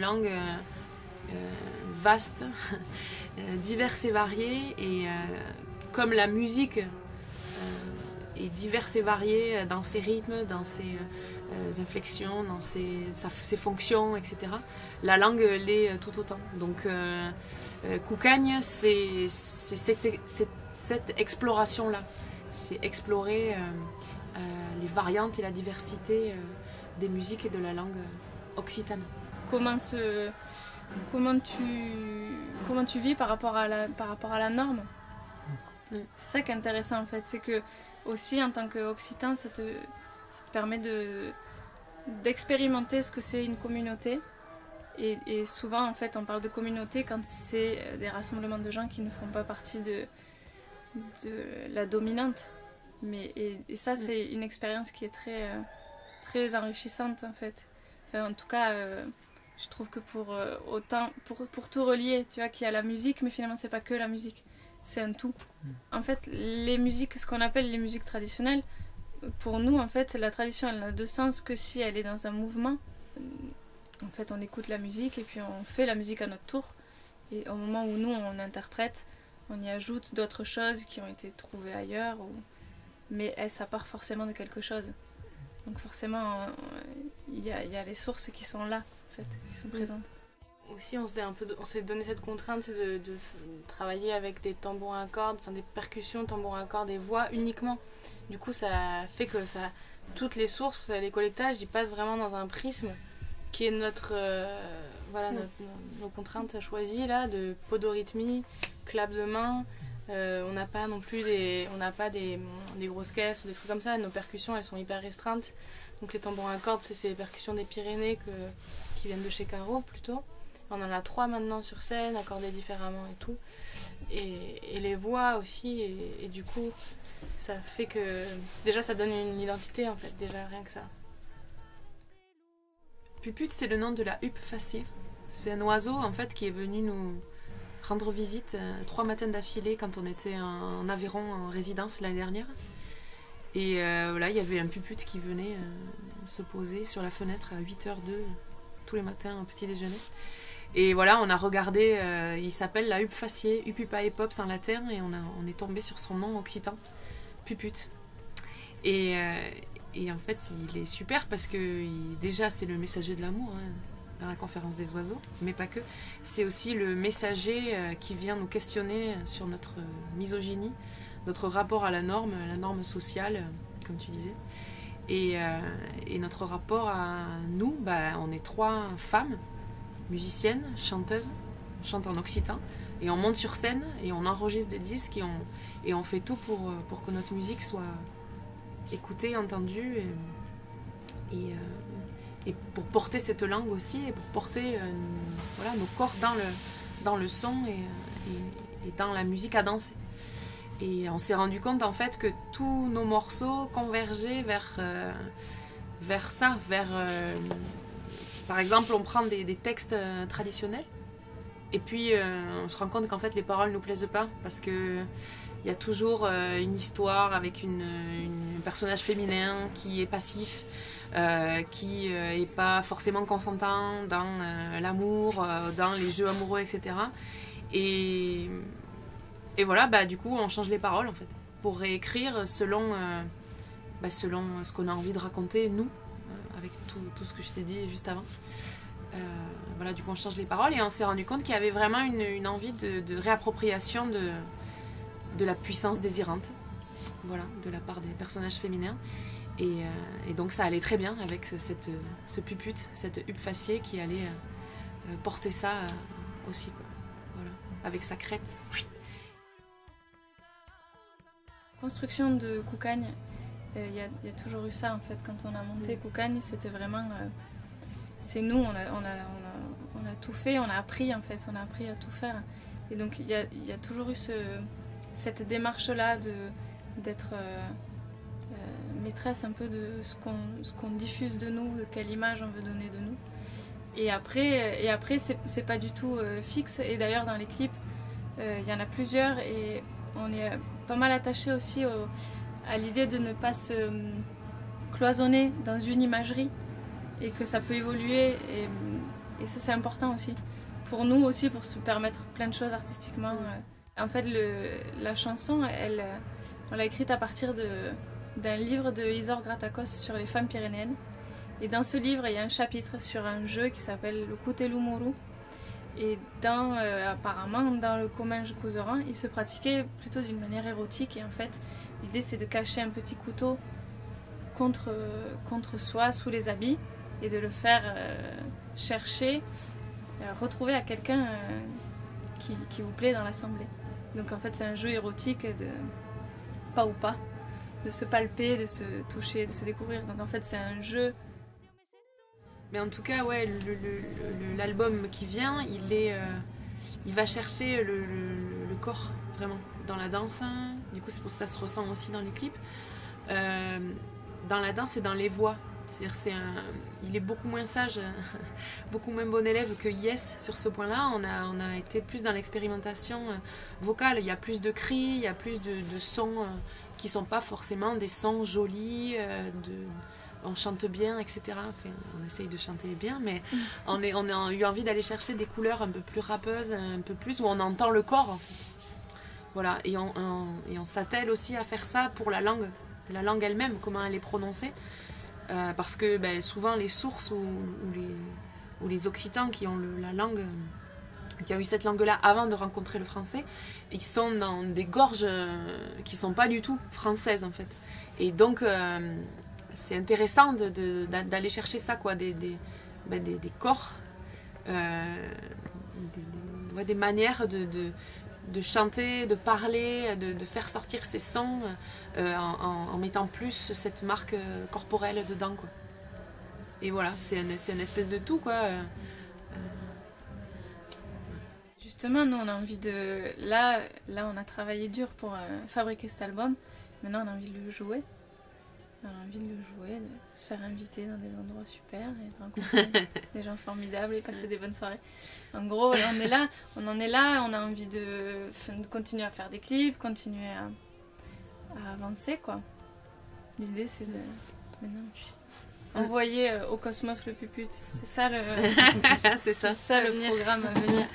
langue vaste, diverse et variée, et comme la musique est diverse et variée dans ses rythmes, dans ses inflexions, dans ses fonctions, etc. La langue l'est tout autant. Donc Koukagne, c'est cette exploration-là. C'est explorer les variantes et la diversité des musiques et de la langue occitane. Comment tu vis par rapport à la norme. C'est ça qui est intéressant en fait, c'est que aussi en tant qu'occitan, ça te permet d'expérimenter ce que c'est une communauté. Et souvent en fait on parle de communauté quand c'est des rassemblements de gens qui ne font pas partie de la dominante. Et ça c'est une expérience qui est très enrichissante en fait. Enfin, en tout cas je trouve que pour tout relier, tu vois, qu'il y a la musique, mais finalement c'est pas que la musique, c'est un tout. En fait, les musiques, ce qu'on appelle les musiques traditionnelles, pour nous, en fait, la tradition, elle n'a de sens que si elle est dans un mouvement. En fait, on écoute la musique et puis on fait la musique à notre tour. Et au moment où nous, on interprète, on y ajoute d'autres choses qui ont été trouvées ailleurs, mais ça part forcément de quelque chose. Donc forcément, il y a les sources qui sont là, en fait, qui sont présentes. Aussi, on s'est donné cette contrainte de travailler avec des tambours à cordes, enfin des percussions, tambours à cordes et voix uniquement. Du coup, ça fait que toutes les sources, les collectages, ils passent vraiment dans un prisme qui est nos contraintes choisies là, de podorythmie, clap de main. On n'a pas non plus des grosses caisses ou des trucs comme ça. Nos percussions, elles sont hyper restreintes. Donc les tambours à cordes, c'est les percussions des Pyrénées qui viennent de chez Caro plutôt. On en a 3 maintenant sur scène, accordées différemment et tout. Et les voix aussi, et du coup, ça fait que... Déjà, ça donne une identité, en fait, déjà, rien que ça. Puput, c'est le nom de la huppe faciée. C'est un oiseau, en fait, qui est venu nous rendre visite 3 matins d'affilée quand on était en Aveyron en résidence l'année dernière. Et voilà, il y avait un puput qui venait se poser sur la fenêtre à 8h02 tous les matins, un petit déjeuner. Et voilà, on a regardé, il s'appelle la huppe faciée, Hupupa epops en latin, et on est tombé sur son nom occitan, Puput. Et en fait, il est super parce que déjà, c'est le messager de l'amour hein, dans la conférence des oiseaux, mais pas que. C'est aussi le messager qui vient nous questionner sur notre misogynie, notre rapport à la norme sociale, comme tu disais. Et notre rapport à nous, on est 3 femmes, musicienne, chanteuse, on chante en occitan, et on monte sur scène et on enregistre des disques et on fait tout pour que notre musique soit écoutée, entendue et pour porter cette langue aussi et pour porter nos corps dans le son et dans la musique à danser. Et on s'est rendu compte en fait que tous nos morceaux convergeaient vers ça, par exemple, on prend des textes traditionnels et puis on se rend compte qu'en fait les paroles ne nous plaisent pas parce qu'il y a toujours une histoire avec un personnage féminin qui est passif, qui n'est pas forcément consentant dans l'amour, dans les jeux amoureux, etc. Et voilà, du coup on change les paroles en fait pour réécrire selon ce qu'on a envie de raconter nous. Avec tout ce que je t'ai dit juste avant. Voilà, du coup on change les paroles et on s'est rendu compte qu'il y avait vraiment une envie de réappropriation de la puissance désirante, voilà, de la part des personnages féminins. Et donc ça allait très bien avec ce puput, cette huppe faciée qui allait porter ça aussi, quoi. Voilà, avec sa crête. Construction de Koukagne. Il y a toujours eu ça en fait, quand on a monté Koukagne, c'était vraiment... c'est nous, on a tout fait, on a appris en fait, on a appris à tout faire. Et donc il y a toujours eu cette démarche-là d'être maîtresse un peu de ce qu'on diffuse de nous, de quelle image on veut donner de nous. Et après c'est pas du tout fixe, et d'ailleurs dans les clips, il y en a plusieurs et on est pas mal attaché aussi à l'idée de ne pas se cloisonner dans une imagerie et que ça peut évoluer Et ça c'est important aussi. Pour nous aussi, pour se permettre plein de choses artistiquement. En fait, la chanson, on l'a écrite à partir d'un livre de Isor Gratakos sur les femmes pyrénéennes. Et dans ce livre, il y a un chapitre sur un jeu qui s'appelle le Kutelumuru. Et apparemment, dans le Comminges couseran, il se pratiquait plutôt d'une manière érotique. Et en fait, l'idée c'est de cacher un petit couteau contre soi, sous les habits, et de le faire chercher, retrouver à quelqu'un qui vous plaît dans l'assemblée. Donc en fait, c'est un jeu érotique de pas ou pas, de se palper, de se toucher, de se découvrir. Donc en fait, c'est un jeu. Mais en tout cas, ouais, l'album qui vient, il va chercher le corps, vraiment, dans la danse. Du coup, c'est pour ça que ça se ressent aussi dans les clips. Dans la danse et dans les voix. C'est-à-dire, il est beaucoup moins sage, beaucoup moins bon élève que Yes sur ce point-là. On a été plus dans l'expérimentation vocale. Il y a plus de cris, il y a plus de sons qui ne sont pas forcément des sons jolis, on chante bien, etc. Enfin, on essaye de chanter bien, mais on a eu envie d'aller chercher des couleurs un peu plus rappeuses, un peu plus où on entend le corps, en fait. Voilà, et on s'attelle aussi à faire ça pour la langue elle-même, comment elle est prononcée. Parce que souvent les sources ou les Occitans qui ont la langue, qui ont eu cette langue-là avant de rencontrer le français, ils sont dans des gorges qui ne sont pas du tout françaises, en fait. Et donc, c'est intéressant d'aller chercher ça, quoi, des corps, des manières de chanter, de parler, de faire sortir ces sons en mettant plus cette marque corporelle dedans, quoi. Et voilà, c'est une espèce de tout, quoi. Justement, nous on a envie de... Là on a travaillé dur pour fabriquer cet album. Maintenant on a envie de le jouer. On a envie de le jouer, de se faire inviter dans des endroits super et de rencontrer des gens formidables et passer des bonnes soirées. En gros, on est là, on a envie de continuer à faire des clips, continuer à avancer, quoi. L'idée c'est de maintenant envoyer au cosmos le puput. C'est ça le c'est ça le programme à venir.